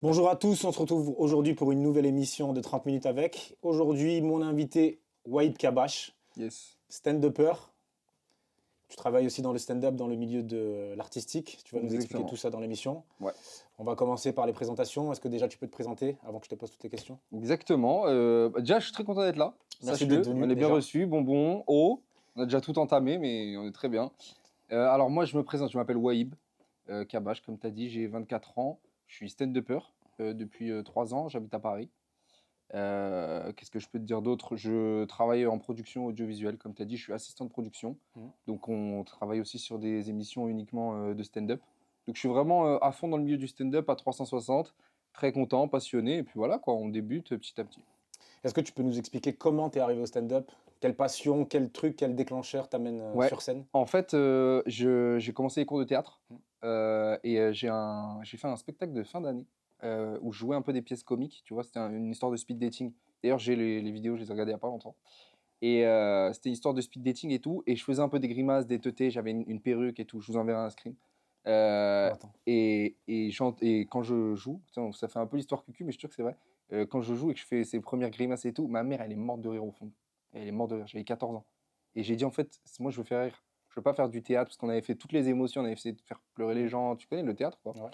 Bonjour à tous, on se retrouve aujourd'hui pour une nouvelle émission de 30 minutes avec. Aujourd'hui, mon invité, Waïd Kabash, Yes. stand-upper. Tu travailles aussi dans le stand-up, dans le milieu de l'artistique. Tu vas nous expliquer Exactement. tout ça dans l'émission. Ouais. On va commencer par les présentations. Est-ce que déjà tu peux te présenter avant que je te pose toutes les questions? Exactement. Déjà, je suis très content d'être là. Merci Sache-le, d'être venu on est bien déjà. reçu. Bonbon, eau. On a déjà tout entamé, mais on est très bien. Alors, moi, je me présente. Je m'appelle Waïb Kabash, comme tu as dit. J'ai 24 ans. Je suis stand-upper depuis 3 ans. J'habite à Paris. Qu'est-ce que je peux te dire d'autre? Je travaille en production audiovisuelle. Comme tu as dit, je suis assistant de production. Donc, on travaille aussi sur des émissions uniquement de stand-up. Donc, je suis vraiment à fond dans le milieu du stand-up à 360. Très content, passionné. Et puis voilà, quoi, on débute petit à petit. Est-ce que tu peux nous expliquer comment tu es arrivé au stand-up? Quelle passion, quel truc, quel déclencheur t'amène Ouais, sur scène? en fait, j'ai commencé les cours de théâtre et j'ai fait un spectacle de fin d'année où je jouais un peu des pièces comiques. Tu vois, c'était une histoire de speed dating. D'ailleurs, j'ai les vidéos, je les ai regardées il n'y a pas longtemps. Et c'était une histoire de speed dating et tout. Et je faisais un peu des grimaces, des teutés, j'avais une perruque et tout. Je vous enverrai un screen. Attends. Et quand je joue, putain, ça fait un peu l'histoire cucu, mais je suis sûr que c'est vrai. Quand je joue et que je fais ces premières grimaces et tout, ma mère, elle est morte de rire au fond. Elle est morte de rire. J'avais 14 ans. Et j'ai dit, en fait, moi, je veux faire rire. Je veux pas faire du théâtre parce qu'on avait fait toutes les émotions, on avait essayé de faire pleurer les gens. Tu connais le théâtre, quoi. Ouais.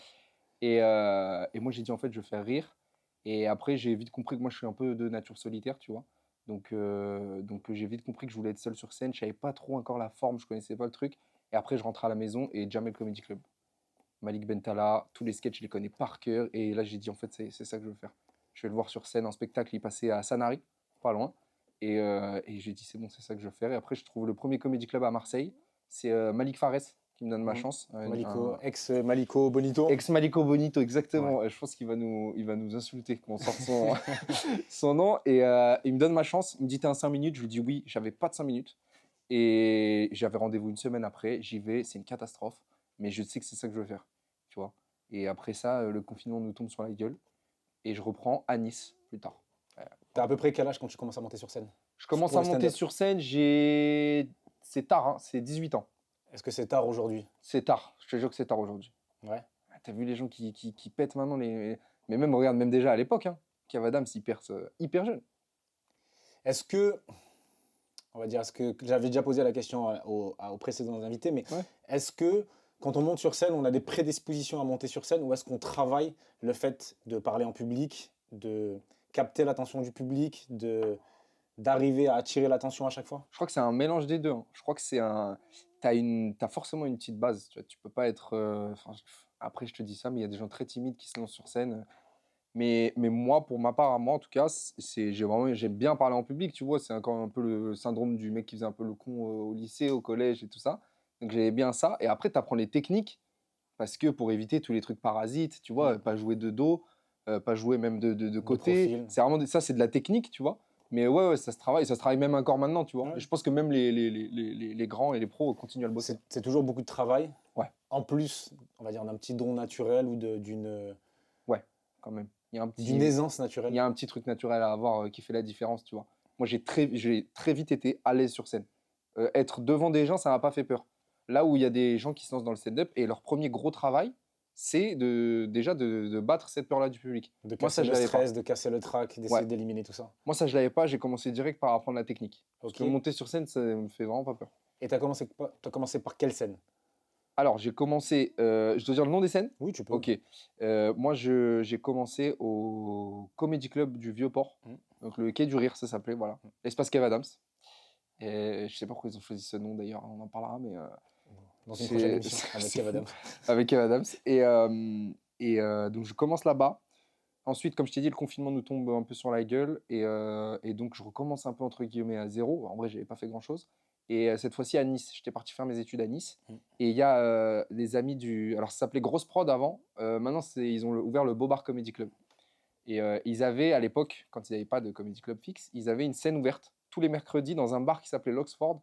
Et moi, j'ai dit, en fait, je veux faire rire. Et après, j'ai vite compris que moi, je suis un peu de nature solitaire, tu vois. Donc j'ai vite compris que je voulais être seul sur scène. Je savais pas trop encore la forme, je connaissais pas le truc. Et après, je rentrais à la maison et Jamel Comedy Club. Malik Bentala, tous les sketchs, je les connais par cœur. Et là, j'ai dit, en fait, c'est ça que je veux faire. Je vais le voir sur scène en spectacle. Il passait à Sanary, pas loin. Et j'ai dit, c'est bon, c'est ça que je veux faire. Et après, je trouve le premier Comedy Club à Marseille. C'est Malik Fares qui me donne ma chance. Maliko, ex-Maliko Bonito. Ex-Malico Bonito, Ouais. exactement. Je pense qu'il va nous insulter qu'on sorte son nom. Et il me donne ma chance. Il me dit, t'es un 5 minutes. Je lui dis oui. J'avais pas de 5 minutes. Et j'avais rendez-vous une semaine après. J'y vais. C'est une catastrophe. Mais je sais que c'est ça que je veux faire. Tu vois. Et après ça, le confinement nous tombe sur la gueule. Et je reprends à Nice plus tard. T'as à peu près quel âge quand tu commences à monter sur scène? Je commence Pour à le monter stand-up. sur scène. C'est tard, hein, c'est 18 ans. Est-ce que c'est tard aujourd'hui? C'est tard. Je te jure que c'est tard aujourd'hui. Ouais. T'as vu les gens qui pètent maintenant Mais même, regarde, même déjà à l'époque, hein, Kev Adams, il perce hyper jeune. Est-ce que, on va dire, est-ce que j'avais déjà posé la question aux précédents invités, mais Ouais. est-ce que quand on monte sur scène, on a des prédispositions à monter sur scène ou est-ce qu'on travaille le fait de parler en public, de capter l'attention du public, d'arriver à attirer l'attention à chaque fois? Je crois que c'est un mélange des deux, hein. Je crois que c'est un. T'as forcément une petite base. Tu peux pas être. Après, je te dis ça, mais il y a des gens très timides qui se lancent sur scène. Mais moi, pour ma part, à moi en tout cas, j'aime bien parler en public, tu vois. C'est encore un peu le syndrome du mec qui faisait un peu le con au lycée, au collège et tout ça. Donc j'aimais bien ça. Et après, tu apprends les techniques parce que pour éviter tous les trucs parasites, tu vois, pas jouer de dos, pas jouer même de côté. profil. C'est vraiment ça, c'est de la technique, tu vois. Mais ouais, ça se travaille même encore maintenant, tu vois. Ouais. Et je pense que même les grands et les pros continuent à le bosser. C'est toujours beaucoup de travail. Ouais, En plus, on va dire, d'un petit don naturel ou ouais, quand même. d'une aisance Il naturelle. y a un petit truc naturel à avoir qui fait la différence, tu vois. Moi, j'ai très vite été à l'aise sur scène. Être devant des gens, ça m'a pas fait peur. Là où il y a des gens qui se lancent dans le stand-up et leur premier gros travail, c'est déjà de battre cette peur-là du public. De Moi, ça, casser je le l'avais pas. stress, de casser le trac, d'essayer Ouais. d'éliminer tout ça. Moi, ça, je l'avais pas. J'ai commencé direct par apprendre la technique. Parce Ok. que monter sur scène, ça me fait vraiment pas peur. Et t'as commencé par quelle scène? Alors, j'ai commencé. Je dois dire le nom des scènes? Oui, tu peux. Ok. Moi, j'ai commencé au Comedy Club du Vieux-Port. Donc, le Quai du Rire, ça s'appelait. Voilà. L'espace Kev Adams. Et je sais pas pourquoi ils ont choisi ce nom d'ailleurs, on en parlera. Mais Dans une prochaine émission avec c'est Kev fou. Adams. Avec Kev Adams. Donc, je commence là-bas. Ensuite, comme je t'ai dit, le confinement nous tombe un peu sur la gueule. Et donc, je recommence un peu entre guillemets à zéro. En vrai, j'avais pas fait grand-chose. Et cette fois-ci à Nice. J'étais parti faire mes études à Nice. Et il y a des amis du. Alors, ça s'appelait Grosse Prod avant. Maintenant, ils ont ouvert le Beau Bar Comedy Club. Et ils avaient, à l'époque, quand ils n'avaient pas de Comedy Club fixe, ils avaient une scène ouverte tous les mercredis dans un bar qui s'appelait l'Oxford.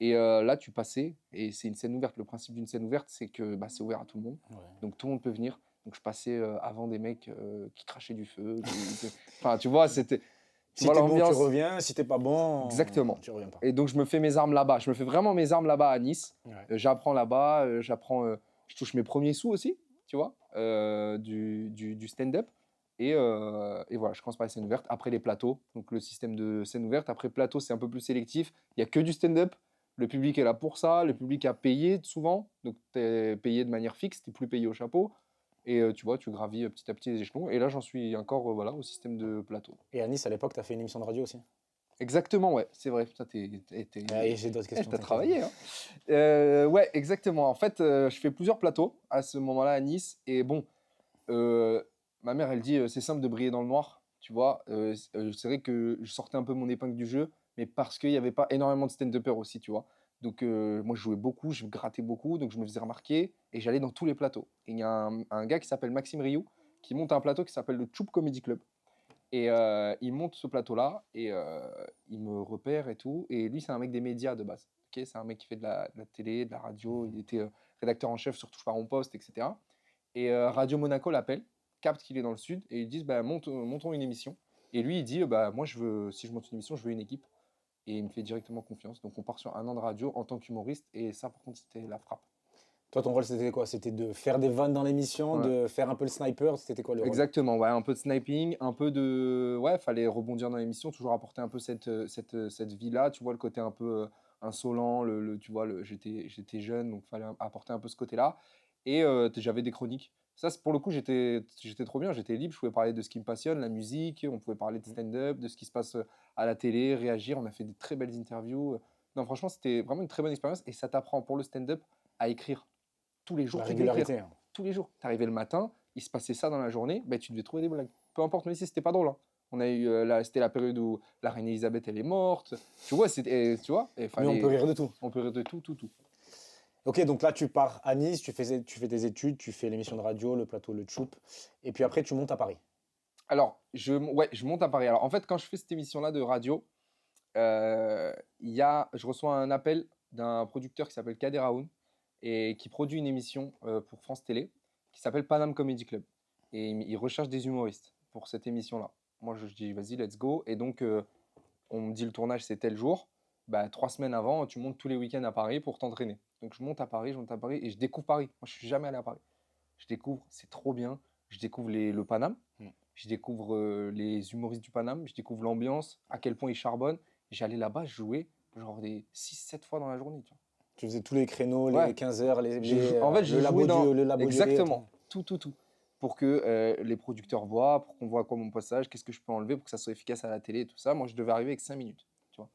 Et là, tu passais, et c'est une scène ouverte. Le principe d'une scène ouverte, c'est que c'est ouvert à tout le monde. Ouais. Donc tout le monde peut venir. Donc je passais avant des mecs qui crachaient du feu. Enfin, tu vois, c'était. Si vois t'es bon, tu l'ambiance. reviens. Si t'es pas bon, Exactement. tu reviens pas. Et donc je me fais mes armes là-bas. Je me fais vraiment mes armes là-bas à Nice. Ouais. J'apprends là-bas. Je touche mes premiers sous aussi. tu vois, du stand-up. Et voilà, je commence par les scènes ouvertes. Après les plateaux, donc le système de scène ouverte. Après plateau, c'est un peu plus sélectif. Il n'y a que du stand-up. Le public est là pour ça. Le public a payé souvent. Donc tu es payé de manière fixe, tu n'es plus payé au chapeau. Et tu vois, tu gravis petit à petit les échelons. Et là, j'en suis encore voilà, au système de plateau. Et à Nice, à l'époque, tu as fait une émission de radio aussi. Exactement, ouais, c'est vrai. Putain, Et j'ai d'autres questions. t'as T'inquiète. travaillé, hein. Ouais, exactement. En fait, je fais plusieurs plateaux à ce moment-là à Nice. Et bon, euh, ma mère, elle dit, c'est simple de briller dans le noir. Tu vois, c'est vrai que je sortais un peu mon épingle du jeu, mais parce qu'il n'y avait pas énormément de stand-uppers aussi, tu vois. Donc, moi, je jouais beaucoup, je grattais beaucoup, donc je me faisais remarquer et j'allais dans tous les plateaux. Et il y a un gars qui s'appelle Maxime Rioux qui monte un plateau qui s'appelle le Tchoub Comedy Club. Et il monte ce plateau-là et il me repère et tout. Et lui, c'est un mec des médias de base. Ok, c'est un mec qui fait de la télé, de la radio. Il était rédacteur en chef sur Touche pas mon poste, etc. Et Radio Monaco l'appelle, capte qu'il est dans le sud et ils disent bah, montons une émission. Et lui, il dit bah, moi, si je monte une émission, je veux une équipe. Et il me fait directement confiance. Donc on part sur 1 an de radio en tant qu'humoriste. Et ça, par contre, c'était la frappe. Toi, ton rôle, c'était quoi? C'était de faire des vannes dans l'émission, Ouais. de faire un peu le sniper. C'était quoi le rôle? Exactement, ouais, un peu de sniping, un peu de... Ouais, fallait rebondir dans l'émission, toujours apporter un peu cette vie-là, tu vois, le côté un peu insolent, tu vois, j'étais jeune, donc fallait apporter un peu ce côté-là. Et j'avais des chroniques. Ça, pour le coup, j'étais trop bien, j'étais libre, je pouvais parler de ce qui me passionne, la musique, on pouvait parler de stand-up, de ce qui se passe à la télé, réagir, on a fait des très belles interviews. Non, franchement, c'était vraiment une très bonne expérience et ça t'apprend pour le stand-up à écrire. Tous les jours, La tu devais écrire. régularité, hein. Tous les jours. Tu arrivais le matin, il se passait ça dans la journée, ben, tu devais trouver des blagues. Peu importe, même si c'était pas drôle, hein. On a eu, c'était la période où la reine Elisabeth, elle est morte. Tu vois, Mais on peut rire de tout. on peut rire de tout, tout, tout. Ok, donc là, tu pars à Nice, tu fais tes études, tu fais l'émission de radio, le plateau, le Tchoup. Et puis après, tu montes à Paris. Alors, ouais, je monte à Paris. Alors, en fait, quand je fais cette émission-là de radio, je reçois un appel d'un producteur qui s'appelle Kader Aoun et qui produit une émission pour France Télé qui s'appelle Paname Comedy Club. Et il recherche des humoristes pour cette émission-là. Moi, je dis, vas-y, let's go. Et donc, on me dit le tournage, c'est tel jour. Bah, 3 semaines avant, tu montes tous les week-ends à Paris pour t'entraîner. Donc, je monte à Paris et je découvre Paris. Moi, je suis jamais allé à Paris. Je découvre, c'est trop bien. Je découvre le Paname. Mm. Je découvre les humoristes du Paname. Je découvre l'ambiance, à quel point ils charbonnent. J'allais là-bas, je jouais genre des 6-7 fois dans la journée. Tu Tu faisais tous les créneaux, vois. les Ouais. 15 heures, En fait, je jouais dans... le labo du rire et Exactement. tout. Tout. Pour que les producteurs voient, pour qu'on voit quoi mon passage, qu'est-ce que je peux enlever pour que ça soit efficace à la télé et tout ça. Moi, je devais arriver avec 5 minutes. Tu vois.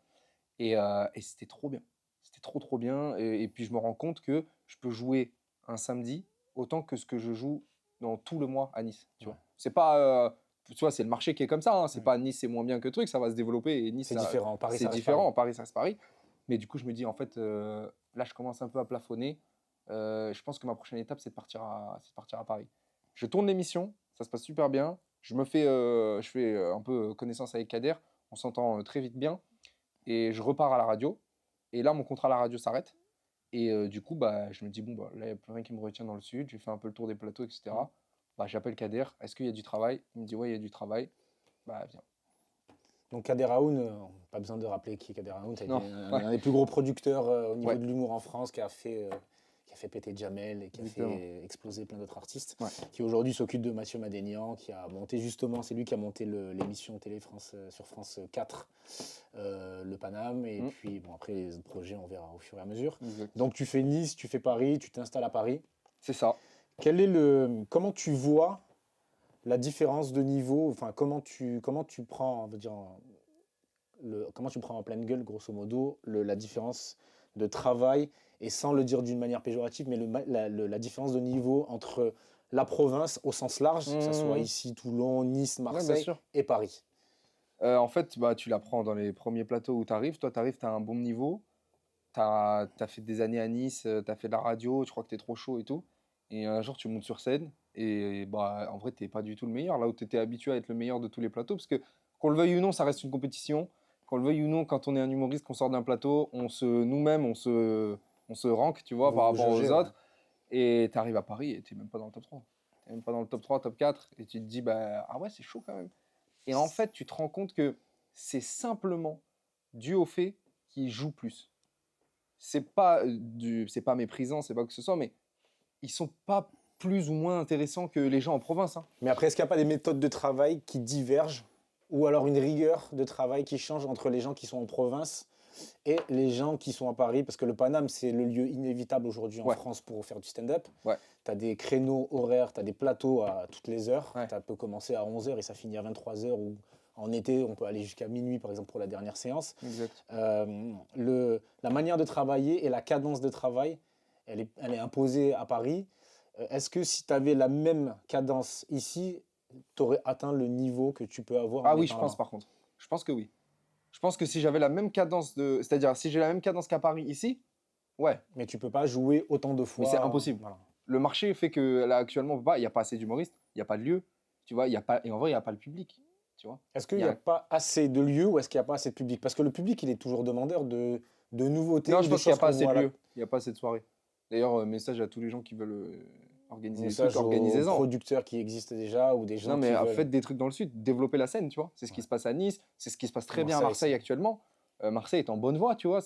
Et c'était trop bien. C'était trop, trop bien. Et puis, je me rends compte que je peux jouer un samedi autant que ce que je joue dans tout le mois à Nice. Tu vois. Ouais. C'est pas... tu vois, c'est le marché qui est comme ça. Hein. C'est Ouais. pas Nice, c'est moins bien que truc. Ça va se développer. Et Nice, C'est différent. Paris, c'est ça reste différent. Paris. Paris, ça reste Paris. Mais du coup, je me dis, en fait, là, je commence un peu à plafonner. Je pense que ma prochaine étape, c'est de partir à Paris. Je tourne l'émission, ça se passe super bien. Je fais un peu connaissance avec Kader. On s'entend très vite bien. Et je repars à la radio. Et là, mon contrat à la radio s'arrête. Et du coup, bah, je me dis, bon, bah, là, il n'y a plus rien qui me retient dans le sud. J'ai fait un peu le tour des plateaux, etc. Bah, j'appelle Kader. Est-ce qu'il y a du travail? Il me dit, ouais, il y a du travail. Bah, viens. Donc Kader Aoun, pas besoin de rappeler qui est Kader Aoun, c'est Non, un des plus gros producteurs au niveau Ouais. de l'humour en France qui a fait péter Jamel et qui a Exactement. fait exploser plein d'autres artistes, Ouais. qui aujourd'hui s'occupe de Mathieu Madénian, qui a monté justement, c'est lui qui a monté l'émission télé sur France 4, le Paname, et puis bon, après les autres projets on verra au fur et à mesure. Exact. Donc tu fais Nice, tu fais Paris, tu t'installes à Paris. C'est ça. Comment tu vois la différence de niveau, enfin comment tu prends, on va dire, comment tu prends en pleine gueule, grosso modo, la différence de travail, et sans le dire d'une manière péjorative, mais la différence de niveau entre la province au sens large, que ce soit ici, Toulon, Nice, Ouais, bien Marseille, sûr. et Paris. En fait, bah, tu l'apprends dans les premiers plateaux où tu arrives. Toi, tu arrives, tu as un bon niveau. Tu as fait des années à Nice, tu as fait de la radio, tu crois que tu es trop chaud et tout. Et un jour, tu montes sur scène et bah, en vrai, tu pas du tout le meilleur. Là où tu étais habitué à être le meilleur de tous les plateaux. Parce que, qu'on le veuille ou non, ça reste une compétition. Qu'on le veuille ou non, quand on est un humoriste, qu'on sort d'un plateau, nous-mêmes, on se rank, tu vois, Vous par vous rapport jaugez, aux ouais. autres. Et tu arrives à Paris et tu même pas dans le top 3. Tu même pas dans le top 3, top 4. Et tu te dis, bah, ah ouais, c'est chaud quand même. Et en fait, tu te rends compte que c'est simplement dû au fait qu'ils jouent plus. C'est pas méprisant, c'est pas que ce soit, mais ils sont pas plus ou moins intéressant que les gens en province, hein. Mais après, est-ce qu'il n'y a pas des méthodes de travail qui divergent ou alors une rigueur de travail qui change entre les gens qui sont en province et les gens qui sont à Paris? Parce que le Paname, c'est le lieu inévitable aujourd'hui en Ouais, France pour faire du stand-up. ouais, Tu as des créneaux horaires, tu as des plateaux à toutes les heures. ouais, Ça peut commencer à 11 heures et ça finit à 23 heures ou en été, on peut aller jusqu'à minuit, par exemple, pour la dernière séance. exact. La manière de travailler et la cadence de travail, elle est imposée à Paris. Est-ce que si tu avais la même cadence ici, tu aurais atteint le niveau que tu peux avoir Ah en oui, je étant pense là-bas? par contre. Je pense que oui. Je pense que si j'avais la même cadence de... C'est-à-dire, si j'ai la même cadence qu'à Paris ici, ouais, Mais tu peux pas jouer autant de mais c'est fois. impossible. Voilà. Le marché fait que là, actuellement, on peut pas, il n'y a pas assez d'humoristes, il n'y a pas de lieu, tu vois, il y a pas... et en vrai, il n'y a pas le public, tu vois. Est-ce qu'il Il y n'y a a... pas assez de lieux ou est-ce qu'il n'y a pas assez de public? Parce que le public, il est toujours demandeur de nouveautés Non, ou je de pense qu'il n'y a choses pas qu'on assez voit de à la. lieu, il n'y a pas assez de soirées. D'ailleurs, message à tous les gens qui veulent organiser des trucs, Message aux organisez-en. producteurs qui existent déjà ou des Non, gens mais qui veulent. faites des trucs dans le sud, développez la scène, tu vois. C'est ce qui Ouais. se passe à Nice, c'est ce qui se passe très bien à Marseille, Marseille actuellement. Marseille est en bonne voie, tu vois.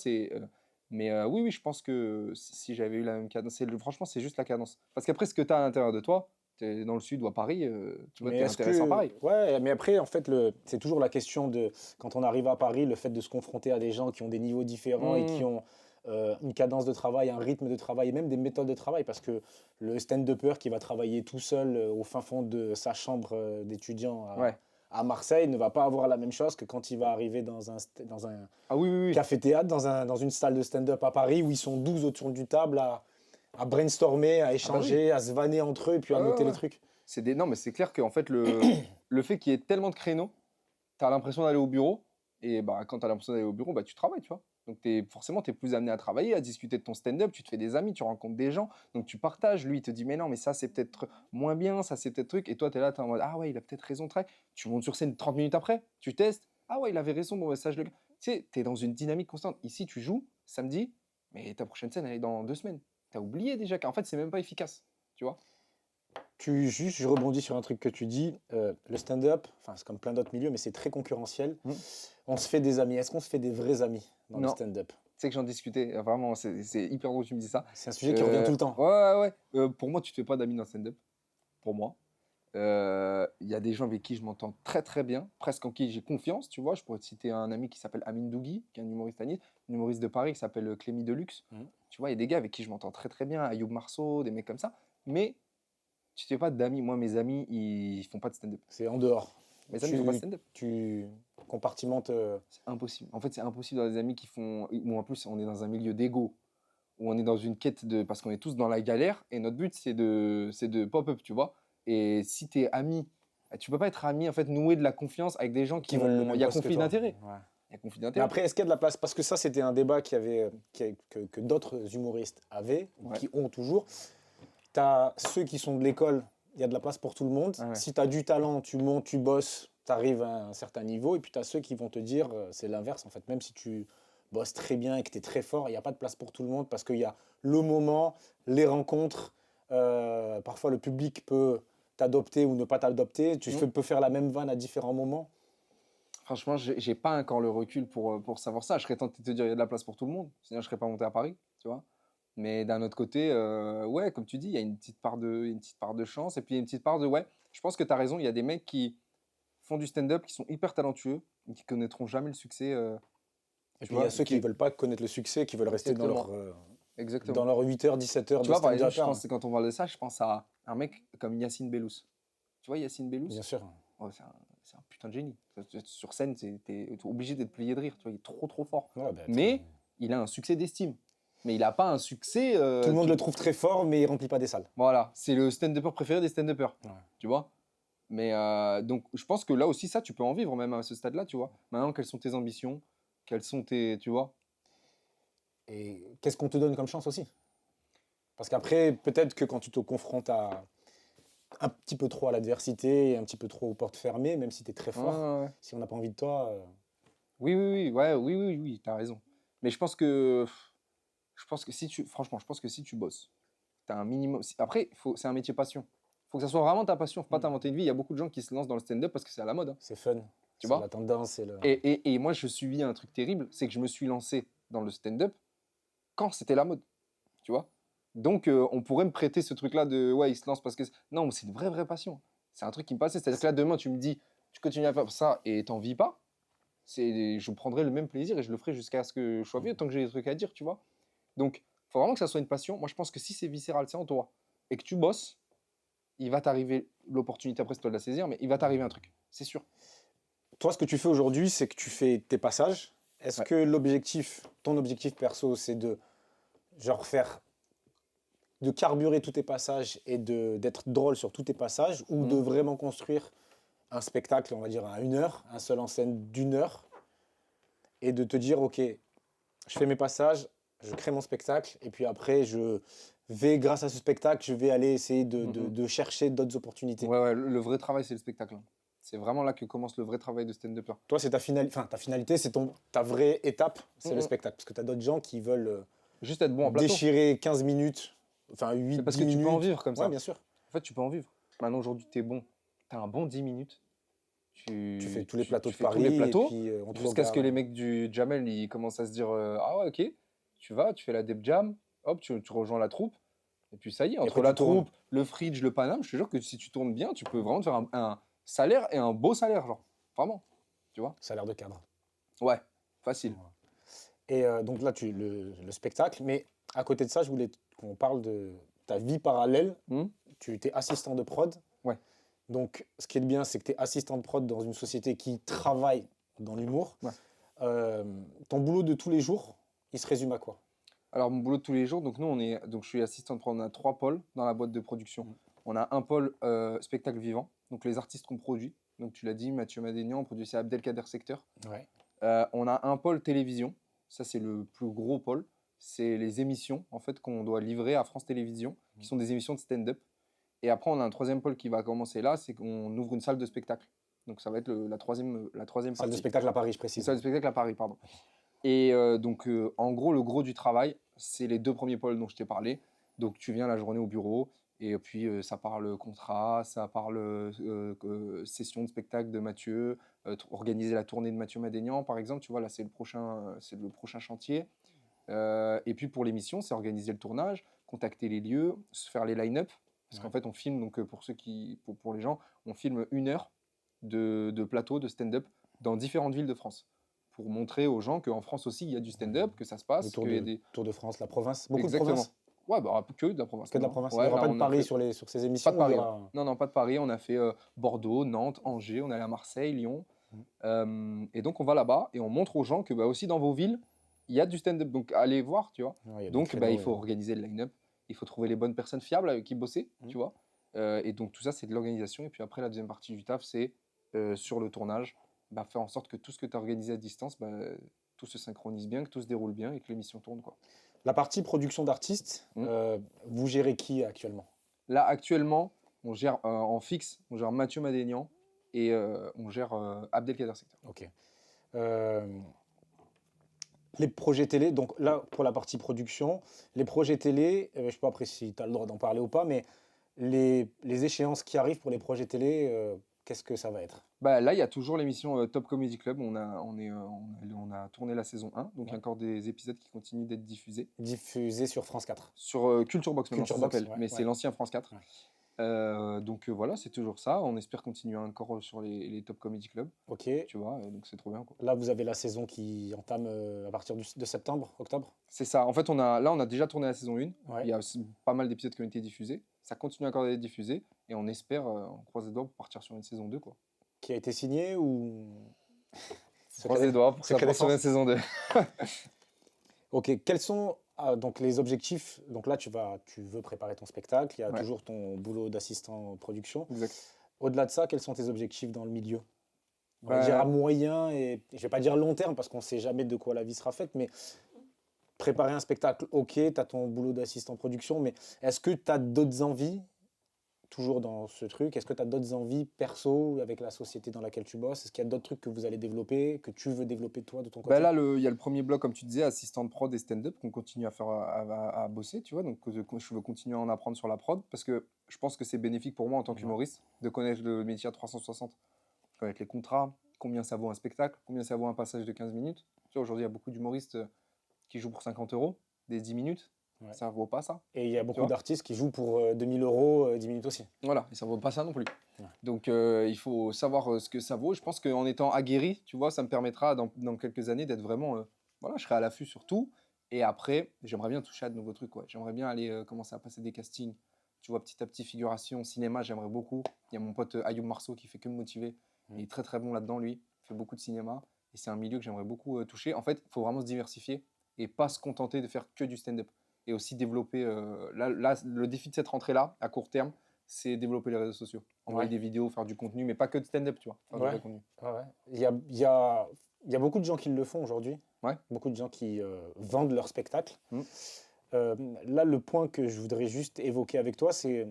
Mais oui, oui, je pense que si j'avais eu la même cadence, franchement, c'est juste la cadence. Parce qu'après, ce que tu as à l'intérieur de toi, tu es dans le sud ou à Paris, tu vois, Mais tu es est-ce intéressant que. pareil. Ouais, mais après, en fait, c'est toujours la question de. Quand on arrive à Paris, le fait de se confronter à des gens qui ont des niveaux différents et qui Mmh, ont une cadence de travail, un rythme de travail et même des méthodes de travail. Parce que le stand-upper qui va travailler tout seul au fin fond de sa chambre d'étudiant ouais. à Marseille ne va pas avoir la même chose que quand il va arriver dans un Ah oui, oui, oui. café-théâtre, dans une salle de stand-up à Paris où ils sont 12 autour du table à brainstormer, à Ah bah oui. échanger, à se vanner entre eux et puis Ouais, à ouais, noter les ouais. trucs. Non, mais c'est clair qu'en fait, le fait qu'il y ait tellement de créneaux, tu as l'impression d'aller au bureau. Et bah, quand tu as l'impression d'aller au bureau, bah, tu travailles, tu vois. Donc forcément, tu es plus amené à travailler, à discuter de ton stand-up, tu te fais des amis, tu rencontres des gens, donc tu partages. Lui, il te dit, mais non, mais ça, c'est peut-être moins bien, ça, c'est peut-être truc. Et toi, tu es là, tu es en mode, ah ouais, il a peut-être raison, très. Tu montes sur scène 30 minutes après, tu testes, ah ouais, il avait raison, bon, bah, ça, je le. Tu sais, tu es dans une dynamique constante. Ici, tu joues samedi, mais ta prochaine scène, elle est dans 2 semaines. Tu as oublié déjà qu'en fait, c'est même pas efficace, tu vois. Je rebondis sur un truc que tu dis. Le stand-up, enfin, c'est comme plein d'autres milieux, mais c'est très concurrentiel. Hmm. On se fait des amis. Est-ce qu'on se fait des vrais amis dans le Non, stand-up? tu sais que j'en discutais, vraiment, c'est hyper drôle que tu me dis ça. C'est un sujet qui revient tout le temps. Ouais, ouais, ouais. Pour moi, tu te fais pas d'amis dans le stand-up. Pour moi. Il y a des gens avec qui je m'entends très très bien, presque en qui j'ai confiance, tu vois. Je pourrais te citer un ami qui s'appelle Amine Dougui, qui est un humoriste à Nice, un humoriste de Paris qui s'appelle Clémy Deluxe. Mhm. Tu vois, il y a des gars avec qui je m'entends très très bien, Ayoub Marceau, des mecs comme ça. Mais tu te fais pas d'amis. Moi, mes amis, ils font pas de stand-up. C'est en dehors. Mes amis font pas de Tu, stand-up. tu compartimentes. C'est impossible. En fait, c'est impossible dans des amis qui font. Ou en plus, on est dans un milieu d'ego, où on est dans une quête de. Parce qu'on est tous dans la galère, et notre but, c'est de pop-up, tu vois. Et si tu es ami, tu peux pas être ami, en fait, nouer de la confiance avec des gens qui Qui veulent le ont. Il même y a poste que conflit toi. d'intérêt. Ouais. Il y a conflit Mais d'intérêt. après, est-ce qu'il y a de la place? Parce que ça, c'était un débat que d'autres humoristes avaient, ou Ouais. qui ont toujours. Tu as ceux qui sont de l'école, il y a de la place pour tout le monde. Ouais, ouais. Si tu as du talent, tu montes, tu bosses, tu arrives à un certain niveau. Et puis tu as ceux qui vont te dire, c'est l'inverse en fait. Même si tu bosses très bien et que tu es très fort, il n'y a pas de place pour tout le monde parce qu'il y a le moment, les rencontres. Parfois, le public peut t'adopter ou ne pas t'adopter. Mhm. Peux faire la même vanne à différents moments. Franchement, j'ai pas encore le recul pour savoir ça. Je serais tenté de te dire il y a de la place pour tout le monde. Sinon, je serais pas monté à Paris, tu vois. Mais d'un autre côté, ouais, comme tu dis, il y a une petite part de chance. Et puis, il y a une petite part de, ouais, je pense que tu as raison. Il y a des mecs qui font du stand-up, qui sont hyper talentueux, mais qui connaîtront jamais le succès, Et tu puis il y a vois. ceux qui ne veulent pas connaître le succès, qui veulent rester Exactement, dans exactement. leur 8 heures, 17 heures Tu de vois, par exemple, stand-up. quand on parle de ça, je pense à un mec comme Yacine Bellous. Tu vois, Yacine Bellous, Bien sûr. oh, c'est un putain de génie. Sur scène, t'es obligé d'être plié de rire. Tu vois, il est trop, trop fort. Ouais, bah, Mais il a un succès d'estime. Mais il n'a pas un succès. tout le monde le trouve très fort, mais il remplit pas des salles. Voilà, c'est le stand-upper préféré des stand-uppers. Ouais. Tu vois. Mais donc, je pense que là aussi, ça, tu peux en vivre même à ce stade-là, tu vois. Maintenant, quelles sont tes ambitions? Quelles sont tes. Tu vois. Et qu'est-ce qu'on te donne comme chance aussi? Parce qu'après, peut-être que quand tu te confrontes à un petit peu trop à l'adversité et un petit peu trop aux portes fermées, même si tu es très Ouais, fort, ouais, ouais. si on n'a pas envie de toi, Oui, oui, oui, ouais, oui, oui, oui, t'as raison. Mais je pense que si tu. Franchement, je pense que si tu bosses, t'as un minimum. Après, c'est un métier passion. Faut que ça soit vraiment ta passion. Faut pas t'inventer une vie. Il y a beaucoup de gens qui se lancent dans le stand-up parce que c'est à la mode, hein, c'est fun. tu C'est la vois. tendance. C'est le... Et moi, je subis un truc terrible, c'est que je me suis lancé dans le stand-up quand c'était la mode, tu vois. Donc, on pourrait me prêter ce truc-là de ouais, il se lance parce que. Non, c'est une vraie passion. C'est un truc qui me passait. C'est-à-dire que là, demain, tu me dis, tu continues à faire ça et t'en vis pas, je prendrai le même plaisir et je le ferai jusqu'à ce que je sois vieux, tant que j'ai des trucs à dire, tu vois. Donc, il faut vraiment que ça soit une passion. Moi, je pense que si c'est viscéral, c'est en toi, et que tu bosses, il va t'arriver l'opportunité, après, c'est toi de la saisir, mais il va t'arriver un truc, c'est sûr. Toi, ce que tu fais aujourd'hui, c'est que tu fais tes passages. Est-ce Ouais. que ton objectif perso, c'est de genre faire de carburer tous tes passages et d'être drôle sur tous tes passages ou de Mhm. vraiment construire un spectacle, on va dire à 1 heure, un seul en scène d'1 heure et de te dire, ok, je fais mes passages, je crée mon spectacle et puis après, je vais, grâce à ce spectacle, je vais aller essayer Mhm. de chercher d'autres opportunités. Ouais, le vrai travail, c'est le spectacle, hein. C'est vraiment là que commence le vrai travail de stand-upper. Toi, c'est ta finalité, c'est ta vraie étape, c'est le Mhm. spectacle. Parce que tu as d'autres gens qui veulent Juste être bon en plateau. déchirer 15 minutes, enfin Mais 8, parce 10 que tu peux en minutes. vivre comme Ouais, ça. bien sûr. En fait, tu peux en vivre. Maintenant, aujourd'hui, tu es bon. Tu as un bon 10 minutes. Tu fais Tu, tous les tu, plateaux tu de fais tous les Paris et plateaux puis on te jusqu'à ce que regarde. les mecs du Jamel ils commencent à se dire ah ouais, ok, tu vas, tu fais la Deb Jam, hop, tu rejoins la troupe. Et puis ça y est, Et entre après, la tu tournes. troupe, le fridge, le Paname, je te jure que si tu tournes bien, tu peux vraiment te faire un salaire et un beau salaire, genre. Vraiment. Tu vois. Ça a l'air de cadre. Ouais, facile. Voilà. Et donc là, le spectacle. Mais à côté de ça, je voulais qu'on parle de ta vie parallèle. Hmm. Tu étais assistant de prod. Ouais. Donc, ce qui est bien, c'est que tu es assistant de prod dans une société qui travaille dans l'humour. Ouais. Euh, Ton boulot de tous les jours, il se résume à quoi? Alors, mon boulot de tous les jours, donc nous, donc je suis assistant de prod, on a 3 pôles dans la boîte de production. Mm. On a un pôle spectacle vivant, donc les artistes qu'on produit. Donc, tu l'as dit, Mathieu Madénian, on produit c'est Abdelkader Secteur. Ouais. On a un pôle télévision, ça c'est le plus gros pôle. C'est les émissions en fait qu'on doit livrer à France Télévisions, qui sont des émissions de stand-up. Et après, on a un troisième pôle qui va commencer là, c'est qu'on ouvre une salle de spectacle. Donc ça va être la troisième Salle de partie. spectacle à Paris, je Une précise. salle de spectacle à Paris, pardon. Et donc, en gros, le gros du travail, c'est les 2 premiers pôles dont je t'ai parlé. Donc, tu viens la journée au bureau, et puis ça parle contrat, ça parle session de spectacle de Mathieu, organiser la tournée de Mathieu Madénian, par exemple. Tu vois, là, c'est le prochain chantier. Et puis, pour l'émission, c'est organiser le tournage, contacter les lieux, se faire les line-up. Parce qu'en Ouais. fait, on filme, donc pour les gens, on filme 1 heure de plateau, de stand-up, dans différentes villes de France pour montrer aux gens qu'en France aussi, il y a du stand-up, que ça se Le passe, qu'il y a des. Tour de France, la province. Beaucoup de Exactement. provinces? Ouais, bah, que de la province Que de la maintenant. province. Il n'y Ouais, aura là, pas de on a Paris fait. sur ces Pas émissions de ou il y Paris, hein. aura. Non, non, pas de Paris. On a fait Bordeaux, Nantes, Angers, on est allé à Marseille, Lyon. Mm. Et donc, on va là-bas et on montre aux gens que bah, aussi dans vos villes, il y a du stand-up. Donc, allez voir, tu vois. Ouais, il y a des Donc, bah, il créneaux. faut organiser le line-up. Il faut trouver les bonnes personnes fiables avec qui bosser, Mm. tu vois. Et donc, tout ça, c'est de l'organisation. Et puis après, la deuxième partie du taf, c'est sur le tournage, bah, faire en sorte que tout ce que tu as organisé à distance, bah, tout se synchronise bien, que tout se déroule bien et que l'émission tourne, quoi. La partie production d'artistes, Mm. vous gérez qui actuellement? Là, actuellement, on gère en fixe, on gère Mathieu Madénian et on gère Abdelkader Secteur. Ok. Euh, les projets télé, donc là, pour la partie production, les projets télé, je ne sais pas après si tu as le droit d'en parler ou pas, mais les échéances qui arrivent pour les projets télé, qu'est-ce que ça va être? Bah, là, il y a toujours l'émission Top Comedy Club. On a tourné la saison 1, donc il y a Ouais. encore des épisodes qui continuent d'être diffusés. Diffusé sur France 4. Sur Culture Box maintenant, Culture ça Box, s'appelle, ouais, mais c'est ouais. l'ancien France 4. Ouais. Donc voilà, c'est toujours ça. On espère continuer encore sur les Top Comedy Club, Ok. tu vois, donc c'est trop bien, quoi. Là, vous avez la saison qui entame à partir de septembre, octobre? C'est ça. En fait, on a déjà tourné la saison 1. Ouais. Il y a pas mal d'épisodes qui ont été diffusés. Ça continue encore d'être diffusé. Et on espère, on croise les doigts pour partir sur une saison 2, quoi. Qui a été signé ou On croise les doigts pour que ça secret parte sur une défense? saison 2. Ok, quels sont donc les objectifs? Donc là, tu veux préparer ton spectacle, il y a Ouais, toujours ton boulot d'assistant production. exact. Au-delà de ça, quels sont tes objectifs dans le milieu? On va dire à Bah, moyen et je vais pas dire long terme parce qu'on sait jamais de quoi la vie sera faite, mais préparer un spectacle, ok, tu as ton boulot d'assistant production, mais est-ce que tu as d'autres envies, toujours dans ce truc, est-ce que tu as d'autres envies perso avec la société dans laquelle tu bosses? Est-ce qu'il y a d'autres trucs que vous allez développer, que tu veux développer toi de ton bah côté? là, il y a le premier bloc, comme tu disais, assistant de prod et stand-up, qu'on continue à faire, à bosser, tu vois. Donc, je veux continuer à en apprendre sur la prod parce que je pense que c'est bénéfique pour moi en tant Ouais. qu'humoriste de connaître le métier à 360, connaître les contrats, combien ça vaut un spectacle, combien ça vaut un passage de 15 minutes. Tu vois, aujourd'hui, il y a beaucoup d'humoristes qui jouent pour 50 euros, des 10 minutes. Ouais. Ça vaut pas ça. Et il y a Tu beaucoup vois? d'artistes qui jouent pour 2000 euros 10 minutes aussi. Voilà, et ça vaut pas ça non plus. Ouais. Donc il faut savoir ce que ça vaut. Je pense qu'en étant aguerri, tu vois, ça me permettra dans quelques années d'être vraiment, voilà, je serai à l'affût sur tout. Et après, j'aimerais bien toucher à de nouveaux trucs, ouais. J'aimerais bien aller commencer à passer des castings. Tu vois, petit à petit, figuration, cinéma, j'aimerais beaucoup. Il y a mon pote Ayoub Marceau qui fait que me motiver. Il est très très bon là-dedans, lui. Il fait beaucoup de cinéma. Et c'est un milieu que j'aimerais beaucoup toucher. En fait, il faut vraiment se diversifier et pas se contenter de faire que du stand-up. Et aussi développer. Là, le défi de cette rentrée-là, à court terme, c'est développer les réseaux sociaux. Envoyer Ouais. des vidéos, faire du contenu, mais pas que de stand-up, tu vois. Faire du Ouais. vrai contenu. Ouais, ouais. Il y a beaucoup de gens qui le font aujourd'hui. Ouais. Beaucoup de gens qui vendent leur spectacle. Mm. Là, le point que je voudrais juste évoquer avec toi, c'est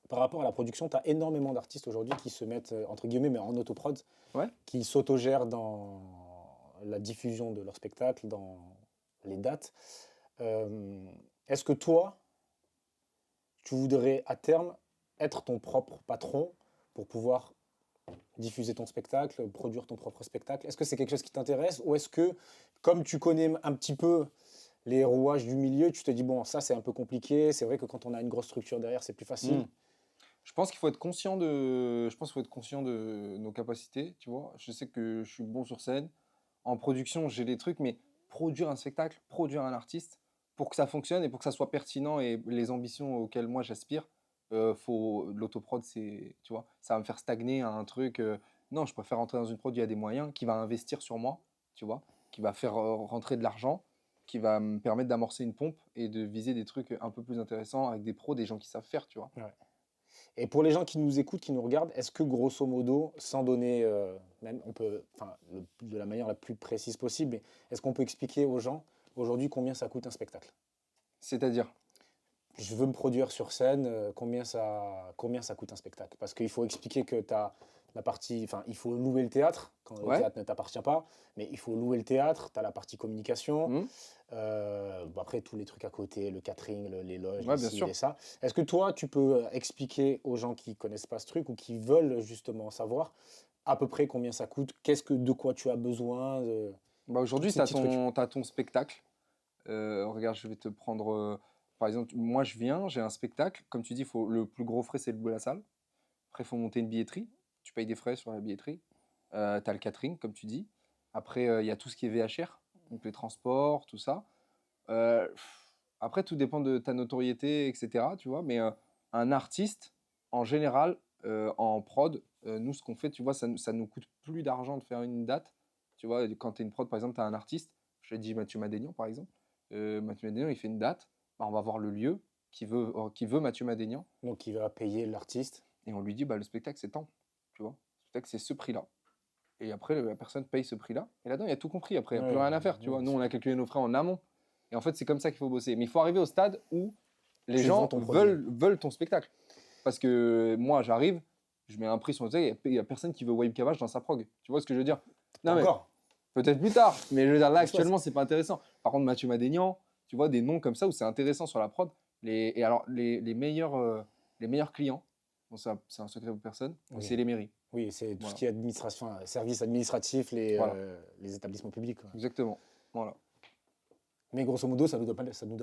par rapport à la production, tu as énormément d'artistes aujourd'hui qui se mettent, entre guillemets, mais en autoprod, Ouais. qui s'autogèrent dans la diffusion de leur spectacle, dans les dates. Est-ce que toi, tu voudrais à terme être ton propre patron pour pouvoir diffuser ton spectacle, produire ton propre spectacle? Est-ce que c'est quelque chose qui t'intéresse ou est-ce que, comme tu connais un petit peu les rouages du milieu, tu te dis, bon, ça c'est un peu compliqué, c'est vrai que quand on a une grosse structure derrière, c'est plus facile. Mm. Je pense qu'il faut être conscient de nos capacités, tu vois. Je sais que je suis bon sur scène. En production, j'ai des trucs, mais produire un spectacle, produire un artiste, pour que ça fonctionne et pour que ça soit pertinent et les ambitions auxquelles moi j'aspire, l'autoprod, c'est, tu vois, ça va me faire stagner à un truc. Non, je préfère rentrer dans une prod où il y a des moyens, qui va investir sur moi, tu vois, qui va faire rentrer de l'argent, qui va me permettre d'amorcer une pompe et de viser des trucs un peu plus intéressants avec des pros, des gens qui savent faire, tu vois. Ouais. Et pour les gens qui nous écoutent, qui nous regardent, est-ce que grosso modo, sans donner, même on peut, enfin, de la manière la plus précise possible, mais est-ce qu'on peut expliquer aux gens aujourd'hui combien ça coûte un spectacle? C'est-à-dire, Je veux me produire sur scène, combien ça coûte un spectacle? Parce qu'il faut expliquer que tu as la partie, enfin, il faut louer le théâtre, quand le ouais, théâtre ne t'appartient pas, mais il faut louer le théâtre, tu as la partie communication, hmm, bon, après tous les trucs à côté, le catering, les loges, les ouais, bien ci, sûr. les ça. Est-ce que toi, tu peux expliquer aux gens qui connaissent pas ce truc ou qui veulent justement savoir à peu près combien ça coûte, de quoi tu as besoin, Bah tous aujourd'hui, ces petits trucs? t'as ton spectacle. Regarde, je vais te prendre. Par exemple, moi, je viens, j'ai un spectacle. Comme tu dis, le plus gros frais, c'est le bout de la salle. Après, il faut monter une billetterie. Tu payes des frais sur la billetterie. Tu as le catering, comme tu dis. Après, il y a tout ce qui est VHR, donc les transports, tout ça. Après, tout dépend de ta notoriété, etc. Tu vois, mais un artiste, en général, en prod, nous, ce qu'on fait, tu vois, ça nous coûte plus d'argent de faire une date. Tu vois, quand tu es une prod, par exemple, tu as un artiste, je te dis Mathieu Madénian, par exemple. Mathieu Madénian, il fait une date, bah, on va voir le lieu qui veut Mathieu Madénian, Donc il va payer l'artiste. et on lui dit, bah, le spectacle, c'est tant. Tu vois, le spectacle, c'est ce prix-là. Et après, la personne paye ce prix-là. Et là-dedans, il y a tout compris. Après, il n'y a plus Ouais, rien à faire. Tu ouais, vois, bien nous, on sûr. a calculé nos frais en amont. Et en fait, c'est comme ça qu'il faut bosser. Mais il faut arriver au stade où les Tu vends gens ton produit. veulent ton spectacle. Parce que moi, j'arrive, je mets un prix sur le spectacle, il n'y a personne qui veut Wave Cavage dans sa prog. Tu vois ce que je veux dire? Pas Non, mais encore. peut-être plus tard. Mais je veux dire, là, On le souhaite. actuellement, c'est pas intéressant. Par contre, Mathieu Madénian, tu vois, des noms comme ça où c'est intéressant sur la prod. Et alors, les meilleurs clients, bon, ça, c'est un secret pour personne, mais Oui. c'est les mairies. Oui, c'est tout ce Voilà. qui est administration, services administratifs, Voilà. les établissements publics, quoi. Exactement. Voilà. Mais grosso modo, ça nous donne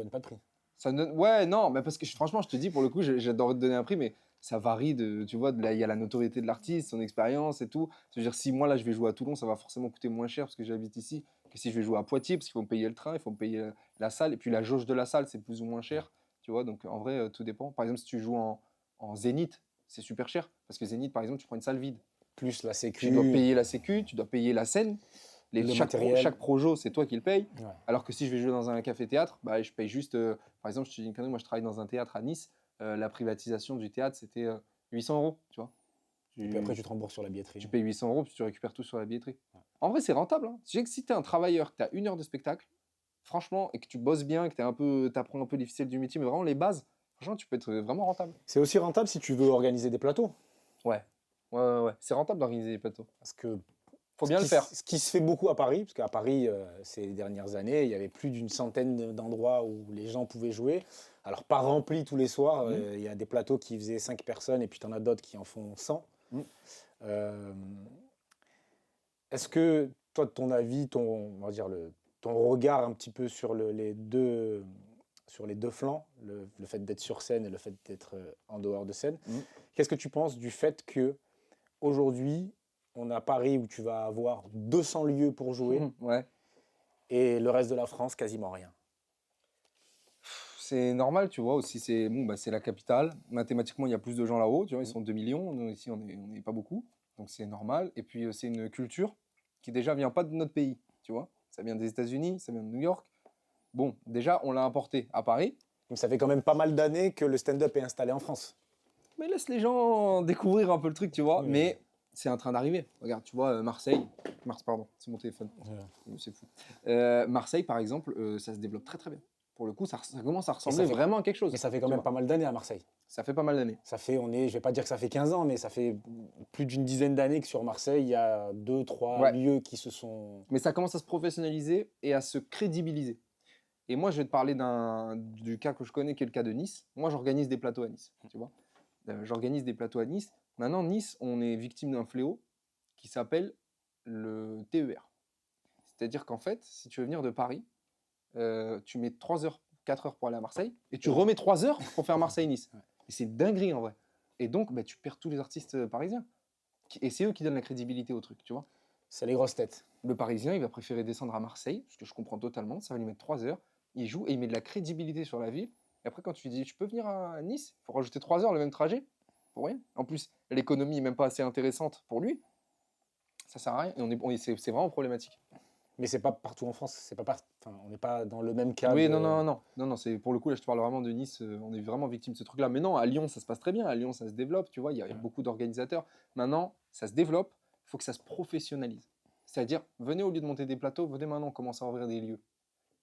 pas de prix. Ça me donne... Ouais, non, mais parce que franchement, je te dis, pour le coup, j'adorerais te donner un prix, mais ça varie tu vois, là, il y a la notoriété de l'artiste, son expérience et tout. C'est-à-dire, si moi, là, je vais jouer à Toulon, ça va forcément coûter moins cher parce que j'habite ici que si je vais jouer à Poitiers, parce qu'il faut me payer le train, il faut me payer la salle, et puis la jauge de la salle, c'est plus ou moins cher, tu vois, donc en vrai, tout dépend. Par exemple, si tu joues en Zénith, c'est super cher, parce que Zénith, par exemple, tu prends une salle vide. Plus la Tu dois sécu, payer la sécu, tu dois payer la scène, le matériel. chaque projo, c'est toi qui le payes. Ouais. Alors que si je vais jouer dans un café-théâtre, bah, je paye juste. Par exemple, je te dis une connerie, moi je travaille dans un théâtre à Nice. La privatisation du théâtre, c'était 800 euros, tu vois. Et puis après, Tu, tu te rembourses sur la billetterie. tu payes 800 euros, puis tu récupères tout sur la billetterie. En vrai, c'est rentable. Hein. Si tu es un travailleur, que tu as 1 heure de spectacle, franchement, et que tu bosses bien, que tu apprends un peu les ficelles du métier, mais vraiment les bases, franchement, tu peux être vraiment rentable. C'est aussi rentable si tu veux organiser des plateaux. Ouais, ouais. C'est rentable d'organiser des plateaux. Parce que Faut ce bien le qui, faire. ce qui se fait beaucoup à Paris, parce qu'à Paris, ces dernières années, il y avait plus d'une centaine d'endroits où les gens pouvaient jouer. Alors, pas remplis tous les soirs, Mmh. il y a des plateaux qui faisaient 5 personnes et puis tu en as d'autres qui en font 100. Mmh. Euh, Est-ce que, toi, de ton avis, on va dire ton regard un petit peu sur les deux sur les deux flancs, le fait d'être sur scène et le fait d'être en dehors de scène. Mhm. Qu'est-ce que tu penses du fait que aujourd'hui, on a Paris où tu vas avoir 200 lieux pour jouer Ouais. et le reste de la France, quasiment rien? C'est normal, tu vois, aussi, c'est bon, bah, c'est la capitale. Mathématiquement, il y a plus de gens là-haut, tu vois, ils Mm. sont 2 millions. Nous, ici, on est pas beaucoup. Donc, c'est normal. Et puis, c'est une culture qui, déjà, vient pas de notre pays, tu vois. Ça vient des États-Unis, ça vient de New York. Bon, déjà, on l'a importé à Paris. Donc ça fait quand même pas mal d'années que le stand-up est installé en France. Mais laisse les gens découvrir un peu le truc, tu vois. Oui. Mais c'est en train d'arriver. Regarde, tu vois, Marseille. Pardon, c'est mon téléphone. C'est fou. Marseille, par exemple, ça se développe très très bien. Pour le coup, ça commence à ressembler fait- vraiment à quelque chose. Mais ça fait quand tu même vois. pas mal d'années à Marseille. Ça fait pas mal d'années. Ça fait, je vais pas dire que ça fait 15 ans, mais ça fait plus d'une dizaine d'années que sur Marseille, il y a 2, 3 Ouais. lieux qui se sont... Mais ça commence à se professionnaliser et à se crédibiliser. Et moi, je vais te parler du cas que je connais, qui est le cas de Nice. Moi, j'organise des plateaux à Nice, tu vois. J'organise des plateaux à Nice. Maintenant, Nice, on est victime d'un fléau qui s'appelle le TER. C'est-à-dire qu'en fait, si tu veux venir de Paris, tu mets 3 heures, 4 heures pour aller à Marseille, et tu remets 3 heures pour faire Marseille-Nice. Et c'est dinguerie, en vrai. Et donc, bah, tu perds tous les artistes parisiens. Et c'est eux qui donnent la crédibilité au truc, tu vois. C'est les grosses têtes. Le Parisien, il va préférer descendre à Marseille, ce que je comprends totalement, ça va lui mettre 3 heures, il joue et il met de la crédibilité sur la ville. Et après, quand tu lui dis, tu peux venir à Nice, il faut rajouter 3 heures le même trajet, pour rien. En plus, l'économie n'est même pas assez intéressante pour lui, ça sert à rien, et c'est vraiment problématique. Mais c'est pas partout en France. C'est pas enfin, on n'est pas dans le même cas Oui, de... non, c'est pour le coup, là, je te parle vraiment de Nice, on est vraiment victime de ce truc-là. Mais non, à Lyon, ça se passe très bien, à Lyon, ça se développe, tu vois, il y a beaucoup d'organisateurs. Maintenant, ça se développe, il faut que ça se professionnalise. C'est-à-dire, venez au lieu de monter des plateaux, venez maintenant, on commence à ouvrir des lieux.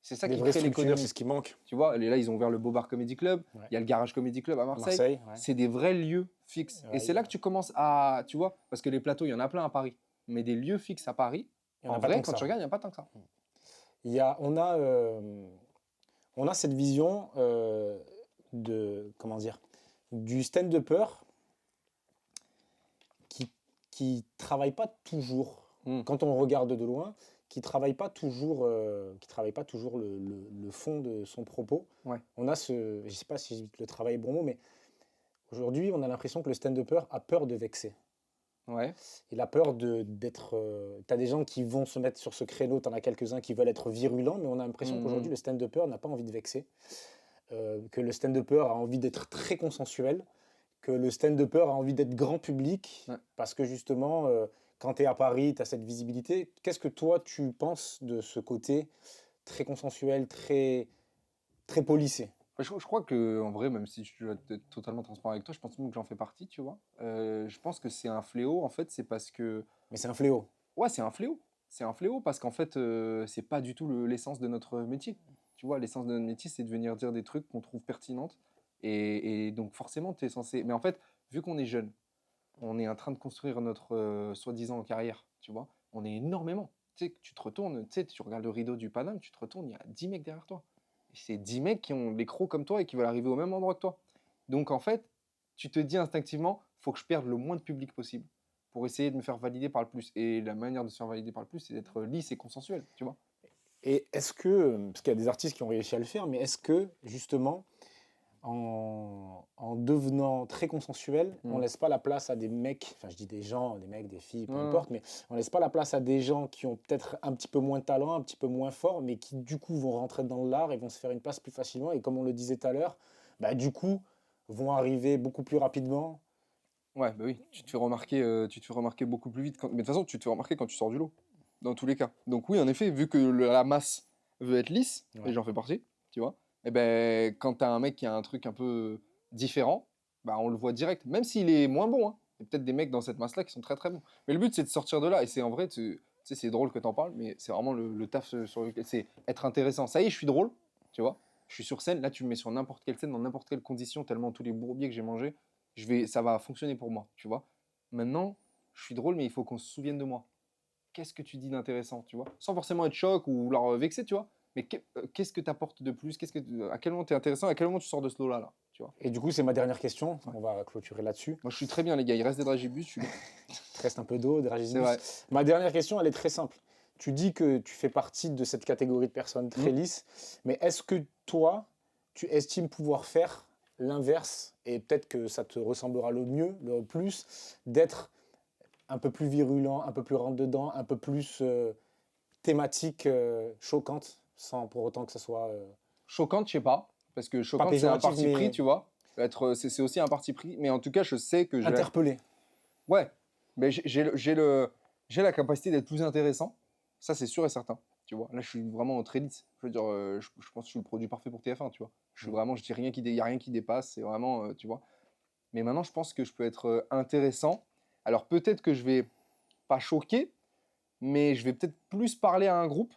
C'est ça Des qui vraies crée structures, l'économie. c'est ce qui manque. Tu vois, là, ils ont ouvert le Beaubar Comedy Club, Ouais. il y a le Garage Comedy Club à Marseille. Marseille, ouais. C'est des vrais lieux fixes. Ouais, Et c'est là que tu commences à, tu vois, parce que les plateaux, il y en a plein à Paris. Mais des lieux fixes à Paris, Il y en en a pas vrai, tant que quand ça. tu regardes, il n'y a pas tant que ça. On a cette vision comment dire, du stand-upper qui travaille pas toujours, quand on regarde de loin, qui travaille pas toujours le fond de son propos. Ouais. On a je sais pas si le travail est bon mot, mais aujourd'hui, on a l'impression que le stand-upper a peur de vexer. Ouais. Il a peur d'être... tu as des gens qui vont se mettre sur ce créneau, tu en as quelques-uns qui veulent être virulents, mais on a l'impression qu'aujourd'hui, le stand-upper n'a pas envie de vexer, que le stand-upper a envie d'être très consensuel, que le stand-upper a envie d'être grand public, Ouais. parce que justement, quand tu es à Paris, tu as cette visibilité. Qu'est-ce que toi, tu penses de ce côté très consensuel, très, très policé? Je crois que, en vrai, même si je dois être totalement transparent avec toi, je pense même que j'en fais partie, tu vois. Je pense que c'est un fléau, en fait, c'est parce que... Mais c'est un fléau. Ouais, c'est un fléau. C'est un fléau parce qu'en fait, c'est pas du tout l'essence de notre métier. Tu vois, l'essence de notre métier, c'est de venir dire des trucs qu'on trouve pertinentes. Et donc, forcément, tu es censé... Mais en fait, vu qu'on est jeune, on est en train de construire notre soi-disant carrière, tu vois. On est énormément. Tu sais, tu te retournes, tu sais, tu regardes le rideau du Paname, tu te retournes, il y a 10 mecs derrière toi. Et c'est 10 mecs qui ont les crocs comme toi et qui veulent arriver au même endroit que toi. Donc, en fait, tu te dis instinctivement, faut que je perde le moins de public possible pour essayer de me faire valider par le plus. Et la manière de se faire valider par le plus, c'est d'être lisse et consensuel, tu vois. Et est-ce que, parce qu'il y a des artistes qui ont réussi à le faire, mais est-ce que, justement, en devenant très consensuel, on laisse pas la place à des mecs, enfin je dis des gens, des mecs, des filles, peu importe, mais on laisse pas la place à des gens qui ont peut-être un petit peu moins de talent, un petit peu moins fort, mais qui du coup vont rentrer dans l'art et vont se faire une place plus facilement. Et comme on le disait tout à l'heure, bah, du coup vont arriver beaucoup plus rapidement. Ouais, bah oui, tu te fais remarquer beaucoup plus vite. Mais de toute façon, tu te fais remarquer quand tu sors du lot, dans tous les cas. Donc oui, en effet, vu que la masse veut être lisse, Ouais. et j'en fais partie, tu vois, et ben quand t'as un mec qui a un truc un peu différent, bah on le voit direct, même s'il est moins bon. Hein. Il y a peut-être des mecs dans cette masse-là qui sont très très bons. Mais le but, c'est de sortir de là. Et c'est en vrai, tu sais, c'est drôle que t'en parles, mais c'est vraiment le taf sur lequel c'est être intéressant. Ça y est, je suis drôle, tu vois. Je suis sur scène, là tu me mets sur n'importe quelle scène, dans n'importe quelle condition, tellement tous les bourbiers que j'ai mangés, ça va fonctionner pour moi, tu vois. Maintenant, je suis drôle, mais il faut qu'on se souvienne de moi. Qu'est-ce que tu dis d'intéressant, tu vois? Sans forcément être choc ou leur vexer, tu vois. Mais qu'est-ce que tu apportes de plus? À quel moment tu es intéressant? À quel moment tu sors de ce lot-là, là, tu vois? Et du coup, c'est ma dernière question. Ouais. On va clôturer là-dessus. Moi, je suis très bien, les gars. Il reste des dragibus, je suis bien. Il te reste un peu d'eau, de C'est Dragibus. vrai. Ma dernière question, elle est très simple. Tu dis que tu fais partie de cette catégorie de personnes très lisses, mais est-ce que toi, tu estimes pouvoir faire l'inverse, et peut-être que ça te ressemblera le mieux, le plus, d'être un peu plus virulent, un peu plus rentre-dedans, un peu plus thématique choquante, sans pour autant que ça soit Choquante, je sais pas. Parce que pas choquante, c'est un péjoratif, parti pris, mais tu vois. C'est aussi un parti pris. Mais en tout cas, je sais que interpellé. Ouais, mais j'ai la capacité d'être plus intéressant. Ça, c'est sûr et certain. Tu vois, là, je suis vraiment très lisse. Je veux dire, je pense que je suis le produit parfait pour TF1, tu vois. Je suis vraiment, je dis rien il y a rien qui dépasse. C'est vraiment, tu vois. Mais maintenant, je pense que je peux être intéressant. Alors, peut-être que je vais pas choquer, mais je vais peut-être plus parler à un groupe,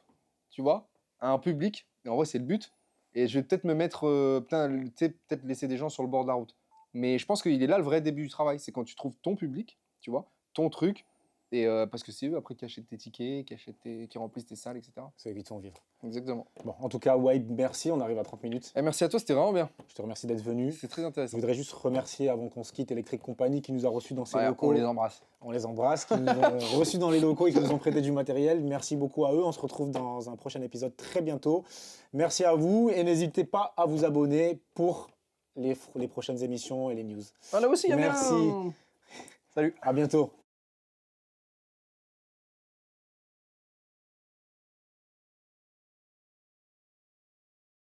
tu vois, à un public. Et en vrai, c'est le but. Et je vais peut-être me mettre, tu sais, peut-être laisser des gens sur le bord de la route. Mais je pense qu'il est là le vrai début du travail. C'est quand tu trouves ton public, tu vois, ton truc. Et parce que c'est eux après qui achètent tes tickets, qui remplissent tes salles, etc. C'est eux qui te font vivre. Exactement. Bon, en tout cas, Wade, merci. On arrive à 30 minutes. Et merci à toi, c'était vraiment bien. Je te remercie d'être venu. C'est très Je intéressant. voudrais juste remercier, avant qu'on se quitte, Electric Company qui nous a reçus dans ses Ouais, locaux. on les embrasse. On les embrasse, qui nous ont reçus dans les locaux et qui nous ont prêté du matériel. Merci beaucoup à eux. On se retrouve dans un prochain épisode très bientôt. Merci à vous et n'hésitez pas à vous abonner pour les prochaines émissions et les news. Ah, là aussi, il y a Merci. bien. Salut. À bientôt.